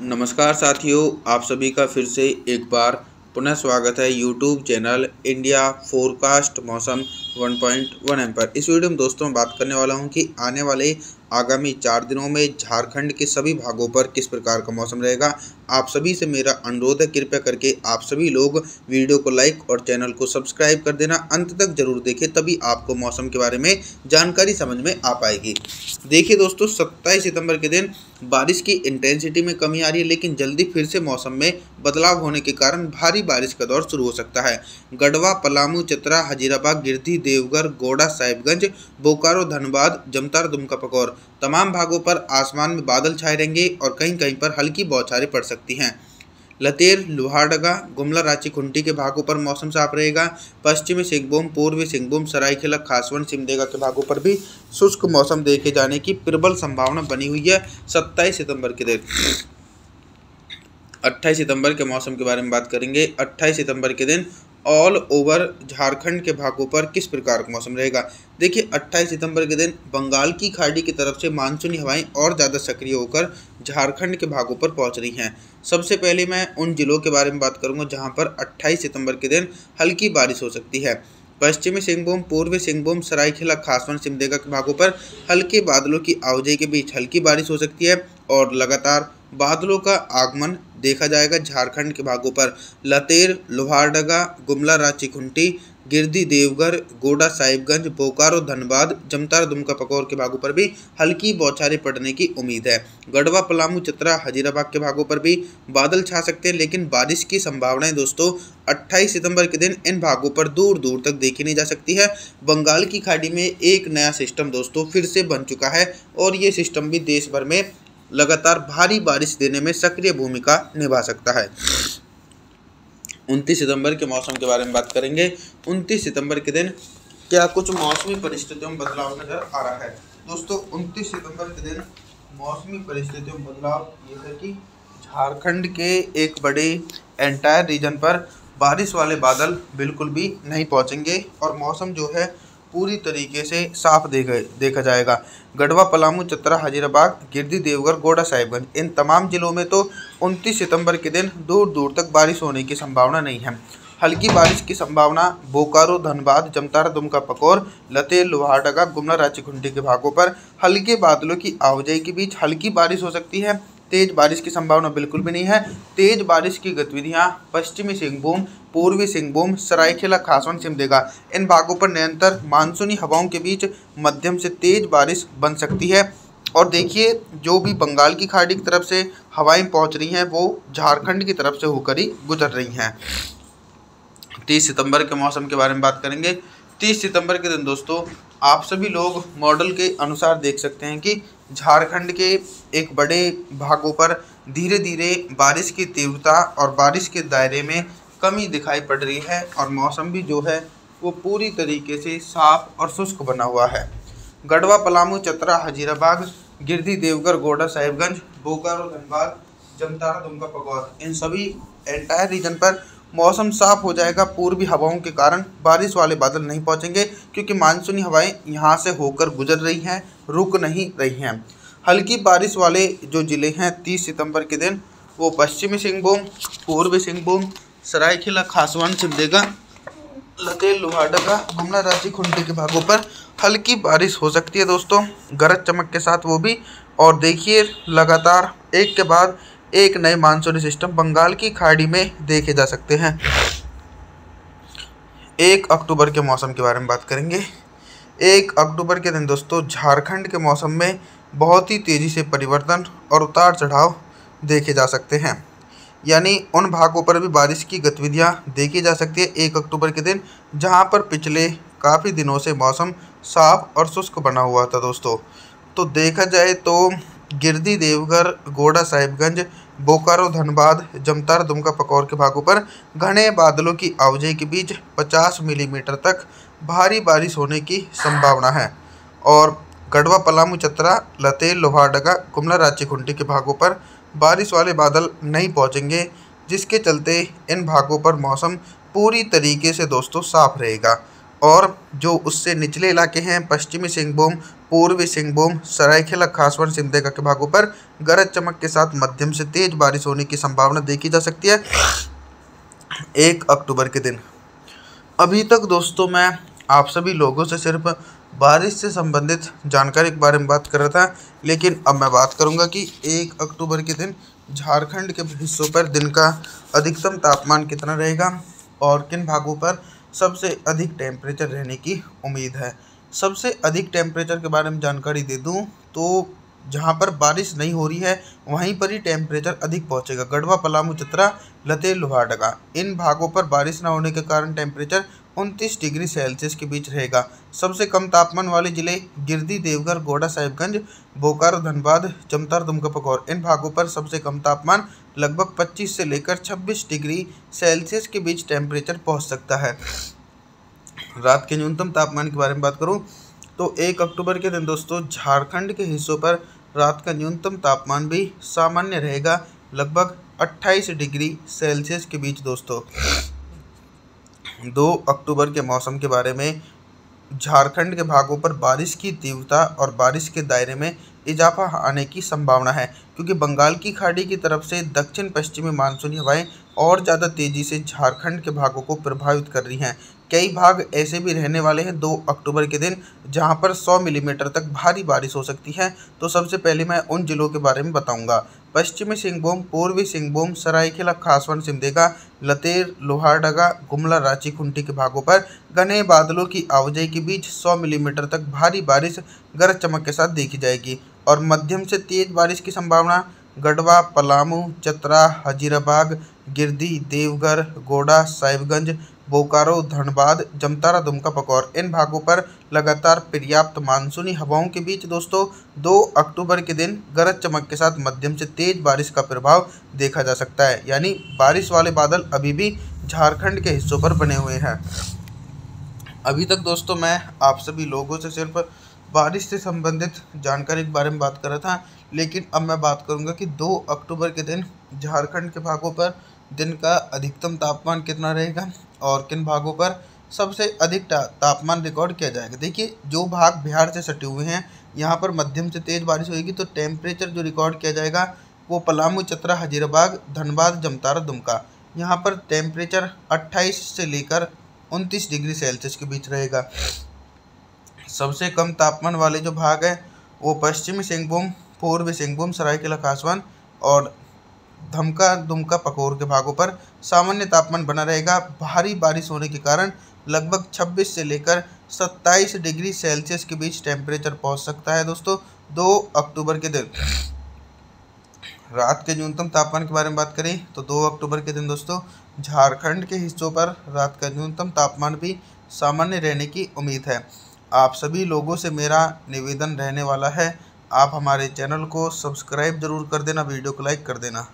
नमस्कार साथियों, आप सभी का फिर से एक बार पुनः स्वागत है यूट्यूब चैनल इंडिया फोरकास्ट मौसम 1.1 एम पर। इस वीडियो में दोस्तों बात करने वाला हूं कि आने वाले आगामी 4 दिनों में झारखंड के सभी भागों पर किस प्रकार का मौसम रहेगा। आप सभी से मेरा अनुरोध है, कृपया करके आप सभी लोग वीडियो को लाइक और चैनल को सब्सक्राइब कर देना। अंत तक जरूर देखें, तभी आपको मौसम के बारे में जानकारी समझ में आ पाएगी। देखिए दोस्तों, 27 सितंबर के दिन बारिश की इंटेंसिटी में कमी आ रही है, लेकिन जल्दी फिर से मौसम में बदलाव होने के कारण भारी बारिश का दौर शुरू हो सकता है। गढ़वा, पलामू, चतरा, हजीराबाद, गिरिडीह, देवघर, गोड्डा, साहिबगंज, बोकारो, धनबाद, जमतारा, दुमका, पकौर तमाम भागों पर आसमान में बादल छाए रहेंगे और कहीं कहीं पर हल्की बौछारें पड़ सकती हैं। लतेर, लोहारदगा, गुमला, रांची, खुंटी के भागों पर मौसम साफ रहेगा। पश्चिमी सिंहभूम, पूर्वी सिंहभूम, सरायकेला, खासवन, सिमडेगा के भागों पर भी शुष्क मौसम देखे जाने की प्रबल संभावना बनी हुई है 27 सितंबर के दिन। 28 सितंबर के मौसम के बारे में बात करेंगे। 28 सितंबर के दिन ऑल ओवर झारखंड के भागों पर किस प्रकार का मौसम रहेगा। देखिए, 28 सितंबर के दिन बंगाल की खाड़ी की तरफ से मानसूनी हवाएं और ज़्यादा सक्रिय होकर झारखंड के भागों पर पहुंच रही हैं। सबसे पहले मैं उन जिलों के बारे में बात करूंगा जहां पर 28 सितंबर के दिन हल्की बारिश हो सकती है। पश्चिमी सिंहभूम, पूर्वी सिंहभूम, सरायकेला, खासवन, सिमडेगा के भागों पर हल्के बादलों की आवाजाही के बीच हल्की बारिश हो सकती है और लगातार बादलों का आगमन देखा जाएगा झारखंड के भागों पर। लतेर, लोहारदगा, गुमला, रांची, खुंटी, गिरिडीह, देवघर, गोड्डा, साहिबगंज, बोकारो, धनबाद, जमतारा, दुमका, पकौर के भागों पर भी हल्की बौछारें पड़ने की उम्मीद है। गढ़वा, पलामू, चतरा, हजीराबाद के भागों पर भी बादल छा सकते हैं, लेकिन बारिश की संभावनाएं दोस्तों 28 सितंबर के दिन इन भागों पर दूर दूर तक देखी नहीं जा सकती है। बंगाल की खाड़ी में एक नया सिस्टम दोस्तों फिर से बन चुका है और ये सिस्टम भी देश भर में लगातार भारी बारिश देने में सक्रिय भूमिका निभा सकता है। 29 सितंबर के मौसम के बारे में बात करेंगे। 29 सितंबर के दिन क्या कुछ मौसमी परिस्थितियों में बदलाव नजर आ रहा है। दोस्तों, 29 सितंबर के दिन मौसमी परिस्थितियों में बदलाव ये है कि झारखंड के एक बड़े एंटायर रीजन पर बारिश वाले बादल बिल्कुल भी नहीं पहुंचेंगे और मौसम जो है पूरी तरीके से साफ देखा जाएगा। गढ़वा, पलामू, चतरा, हजीराबाद, गिरिडीह, देवघर, गोड्डा, साहिबगंज इन तमाम जिलों में तो 29 सितंबर के दिन दूर दूर तक बारिश होने की संभावना नहीं है। हल्की बारिश की संभावना बोकारो, धनबाद, जमतारा, दुमका, पकौर, लतेर, लोहारदगा, गुमला, रांची, खुंटी के भागों पर हल्के बादलों की आवाजाही के बीच हल्की बारिश हो सकती है। तेज बारिश की संभावना बिल्कुल भी नहीं है। तेज बारिश की गतिविधियां पश्चिमी सिंहभूम, पूर्वी सिंहभूम, सरायकेला, खासवन, सिमडेगा इन भागों पर निरंतर मानसूनी हवाओं के बीच मध्यम से तेज बारिश बन सकती है। और देखिए, जो भी बंगाल की खाड़ी की तरफ से हवाएं पहुंच रही हैं वो झारखंड की तरफ से होकर ही गुजर रही हैं। 30 सितंबर के मौसम के बारे में बात करेंगे। 30 सितंबर के दिन दोस्तों आप सभी लोग मॉडल के अनुसार देख सकते हैं कि झारखंड के एक बड़े भागों पर धीरे धीरे बारिश की तीव्रता और बारिश के दायरे में कमी दिखाई पड़ रही है और मौसम भी जो है वो पूरी तरीके से साफ और शुष्क बना हुआ है। गढ़वा, पलामू, चतरा, हजीराबाद, गिरिडीह, देवघर, गोड्डा, साहिबगंज, बोकारो, धनबाद, जमतारा, दुमका, पकौर इन सभी एंटायर रीजन पर मौसम साफ हो जाएगा। पूर्वी हवाओं के कारण बारिश वाले बादल नहीं पहुंचेंगे क्योंकि मानसूनी हवाएं यहां से होकर गुजर रही हैं, रुक नहीं रही हैं। हल्की बारिश वाले जो ज़िले हैं 30 सितंबर के दिन वो पश्चिमी सिंहभूम, पूर्वी सिंहभूम, सरायकेला, खासवन, सिमडेगा, लतेर, लोहारदगा, गुमला, रांची, खुंटी के भागों पर हल्की बारिश हो सकती है दोस्तों, गरज चमक के साथ वो भी। और देखिए, लगातार एक के बाद एक नए मानसूनी सिस्टम बंगाल की खाड़ी में देखे जा सकते हैं। 1 अक्टूबर के मौसम के बारे में बात करेंगे। 1 अक्टूबर के दिन दोस्तों झारखंड के मौसम में बहुत ही तेज़ी से परिवर्तन और उतार चढ़ाव देखे जा सकते हैं, यानी उन भागों पर भी बारिश की गतिविधियां देखी जा सकती है 1 अक्टूबर के दिन, जहां पर पिछले काफ़ी दिनों से मौसम साफ और शुष्क बना हुआ था दोस्तों। तो देखा जाए तो गिरिडीह, देवघर, गोड्डा, साहिबगंज, बोकारो, धनबाद, जमतारा, दुमका, पकौर के भागों पर घने बादलों की आवाजाही के बीच 50 मिलीमीटर तक भारी बारिश होने की संभावना है। और गढ़वा, पलामू, चतरा, लतेर, लोहारदगा, गुमला, रांची, खुंटी के भागों पर बारिश वाले बादल नहीं पहुंचेंगे, जिसके चलते इन भागों पर मौसम पूरी तरीके से दोस्तों साफ रहेगा। और जो उससे निचले इलाके हैं पश्चिमी सिंहभूम, पूर्वी सिंहभूम, सरायकेला खासवन, सिमडेगा के भागों पर गरज चमक के साथ मध्यम से तेज बारिश होने की संभावना देखी जा सकती है 1 अक्टूबर के दिन। अभी तक दोस्तों मैं आप सभी लोगों से सिर्फ बारिश से संबंधित जानकारी के बारे में बात कर रहा था, लेकिन अब मैं बात करूंगा कि 1 अक्टूबर के दिन झारखंड के हिस्सों पर दिन का अधिकतम तापमान कितना रहेगा और किन भागों पर सबसे अधिक टेम्परेचर रहने की उम्मीद है। सबसे अधिक टेम्परेचर के बारे में जानकारी दे दूं तो जहां पर बारिश नहीं हो रही है वहीं पर ही टेम्परेचर अधिक पहुंचेगा। गढ़वा, पलामू, चतरा, लतेर, लोहारदगा इन भागों पर बारिश न होने के कारण टेम्परेचर 29 डिग्री सेल्सियस के बीच रहेगा। सबसे कम तापमान वाले जिले गिरिडीह, देवघर, गोड्डा, साहिबगंज, बोकारो, धनबाद, जमतारा, दुमका, पकौर इन भागों पर सबसे कम तापमान लगभग 25 से लेकर 26 डिग्री सेल्सियस के बीच टेम्परेचर पहुंच सकता है। रात के न्यूनतम तापमान के बारे में बात करूं तो 1 अक्टूबर के दिन दोस्तों झारखंड के हिस्सों पर रात का न्यूनतम तापमान भी सामान्य रहेगा, लगभग 28 डिग्री सेल्सियस के बीच। दोस्तों 2 अक्टूबर के मौसम के बारे में झारखंड के भागों पर बारिश की तीव्रता और बारिश के दायरे में इजाफा आने की संभावना है, क्योंकि बंगाल की खाड़ी की तरफ से दक्षिण पश्चिमी मानसूनी हवाएं और ज़्यादा तेज़ी से झारखंड के भागों को प्रभावित कर रही हैं। कई भाग ऐसे भी रहने वाले हैं 2 अक्टूबर के दिन जहां पर 100 मिलीमीटर तक भारी बारिश हो सकती है। तो सबसे पहले मैं उन जिलों के बारे में बताऊंगा। पश्चिमी सिंहभूम, पूर्वी सिंहभूम, सरायकेला खासवन, सिमडेगा, लतेर, लोहारदगा, गुमला, रांची, खूंटी के भागों पर घने बादलों की आवाजाही के बीच 100 मिलीमीटर तक भारी बारिश गरज चमक के साथ देखी जाएगी और मध्यम से तेज बारिश की संभावना गढ़वा, पलामू, चतरा, हजीराबाग, गिरिडीह, देवघर, गोड्डा, साहिबगंज, बोकारो, धनबाद, जमतारा, दुमका, पकौर इन भागों पर लगातार पर्याप्त मानसूनी हवाओं के बीच दोस्तों 2 अक्टूबर के दिन गरज चमक के साथ मध्यम से तेज बारिश का प्रभाव देखा जा सकता है। यानी बारिश वाले बादल अभी भी झारखंड के हिस्सों पर बने हुए हैं। अभी तक दोस्तों मैं आप सभी लोगों से सिर्फ बारिश से संबंधित जानकारी के बारे में बात कर रहा था, लेकिन अब मैं बात करूंगा कि 2 अक्टूबर के दिन झारखंड के भागों पर दिन का अधिकतम तापमान कितना रहेगा और किन भागों पर सबसे अधिक तापमान रिकॉर्ड किया जाएगा। देखिए, जो भाग बिहार से सटे हुए हैं यहाँ पर मध्यम से तेज़ बारिश होगी, तो टेम्परेचर जो रिकॉर्ड किया जाएगा वो पलामू, चतरा, हजीराबाग, धनबाद, जमतारा, दुमका यहाँ पर टेम्परेचर 28 से लेकर 29 डिग्री सेल्सियस के बीच रहेगा। सबसे कम तापमान वाले जो भाग हैं वो पश्चिमी सिंहभूम, पूर्वी सिंहभूम, सरायकेला खासवन और धमका, दुमका, पकौर के भागों पर सामान्य तापमान बना रहेगा। भारी बारिश होने के कारण लगभग 26 से लेकर 27 डिग्री सेल्सियस के बीच टेम्परेचर पहुंच सकता है। दोस्तों 2 अक्टूबर के दिन रात के न्यूनतम तापमान के बारे में बात करें तो 2 अक्टूबर के दिन दोस्तों झारखंड के हिस्सों पर रात का न्यूनतम तापमान भी सामान्य रहने की उम्मीद है। आप सभी लोगों से मेरा निवेदन रहने वाला है, आप हमारे चैनल को सब्सक्राइब जरूर कर देना, वीडियो को लाइक कर देना।